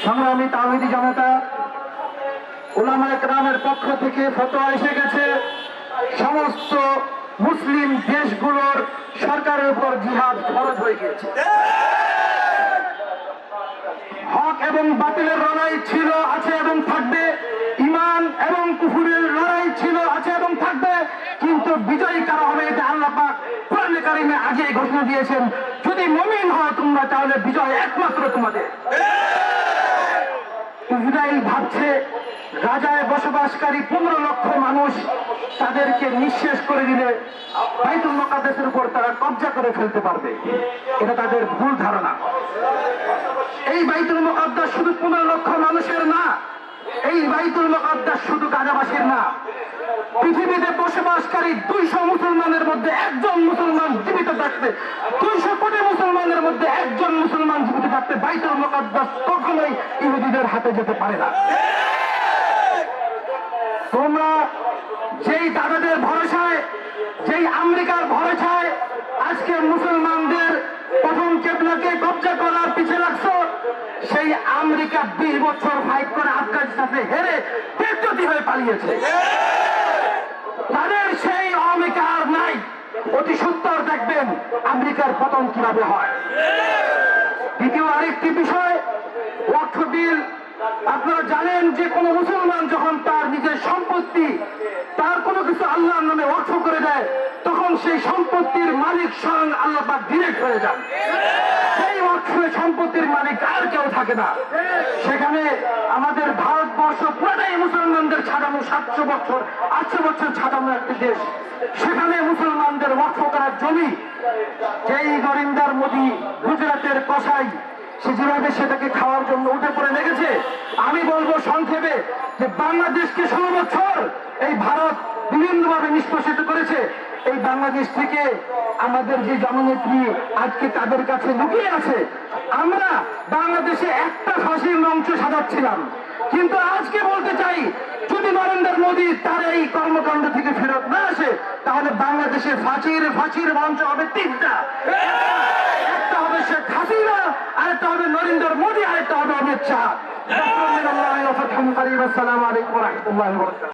সংগ্রামী তাওহীদি জনতা, উলামায়ে কেরামের পক্ষ থেকে ফতোয়া এসে গেছে, সমস্ত মুসলিম দেশগুলোর সরকারের উপর জিহাদ ফরজ হয়ে গিয়েছে। হক এবং বাতিলের লড়াই ছিল, আছে এবং থাকবে। ঈমান এবং কুফরের লড়াই ছিল, আছে এবং থাকবে। কিন্তু বিজয়ী কারা হবে এটা আল্লাহ পাক কোরআনে কারিমে আগেই ঘোষণা দিয়েছেন। যদি মুমিন হও তোমরা, তাহলে বিজয় একমাত্র তোমাদের। ইসরায়েল ভাবছে গাজায় বসবাসকারী 15 লক্ষ মানুষ তাদেরকে নিঃশেষ করে দিলে বাইতুল মুকাদ্দাসের উপর তারা কব্জা করে ফেলতে পারবে। এটা তাদের ভুল ধারণা। এই বাইতুল মুকাদ্দাস শুধু 15 লক্ষ মানুষের না, এই বাইতুল মুকাদ্দাস শুধু গাজাবাসীর না। পৃথিবীতে বসবাসকারী 200 মুসলমানের মধ্যে একজন মুসলমান জীবিত থাকতে, 200 কোটি মুসলমানের মধ্যে একজন মুসলমান জীবিত থাকতে বাইতুল মুকাদ্দাস কখনোই ইহুদিদের হাতে যেতে পারে না। তোমরা যেই দাদাদের ভরসায়, যেই আমেরিকার ভরসায় আজকে মুসলমানদের প্রথম কেবলাকে কব্জা করার পিছিয়ে লাগছো, সেই আমেরিকা 20 বছর ফাইট করে আফগানিস্তানে হেরে বেজ্জতি হয়ে পালিয়েছে। তাদের সেই আমেরিকা আর নাই। অতি সত্তর দেখবেন আমেরিকার পতন কিভাবে হয়। দ্বিতীয় আরেকটি বিষয়, ওয়াকফ বিল। আপনারা জানেন যে কোন মুসলমান যখন তার নিজের সম্পত্তি, তার কোনো কিছু আল্লাহর নামে ওয়াকফ করে দেয়, তখন সেই সম্পত্তির মালিক স্বয়ং আল্লাহ পাক ডিরেক্ট হয়ে যান। সেই ওয়াকফের সম্পত্তির মালিক আর কেউ থাকে না। সেখানে আমাদের ভারতবর্ষ পুরোটাই মুসলমানদের ছাড়ানো, 700 বছর 800 বছর ছাড়ানো একটি দেশ। সেখানে মুসলমানদের ওয়াকফ করার জমি যেই নরেন্দ্র মোদী গুজরাটের কসাই, সে যেভাবে সেটাকে খাওয়ার জন্য উঠে পড়ে লেগেছে, আমি বলবো সংক্ষেপে যে বাংলাদেশকে 16 বছর এই ভারত বিভিন্নভাবে নিষ্পেষিত করেছে। এই বাংলাদেশ থেকে আমাদের যে জননেত্রী আজকে তাদের কাছে লুকিয়ে আছে। আমরা বাংলাদেশে একটা ফাঁসির মঞ্চ সাজাচ্ছিলাম, কিন্তু আজকে বলতে চাই, যদি নরেন্দ্র মোদী তার এই কর্মকাণ্ড থেকে ফেরত না আসে, তাহলে বাংলাদেশে ফাঁসির মঞ্চ হবে 3টা। একটা হবে শেখ হাসিনা, আরেকটা হবে নরেন্দ্র মোদী, আরেকটা হবে অমিত শাহ। আসসালামু আলাইকুম ওয়া রাহমাতুল্লাহি ওয়া বারাকাতুহু।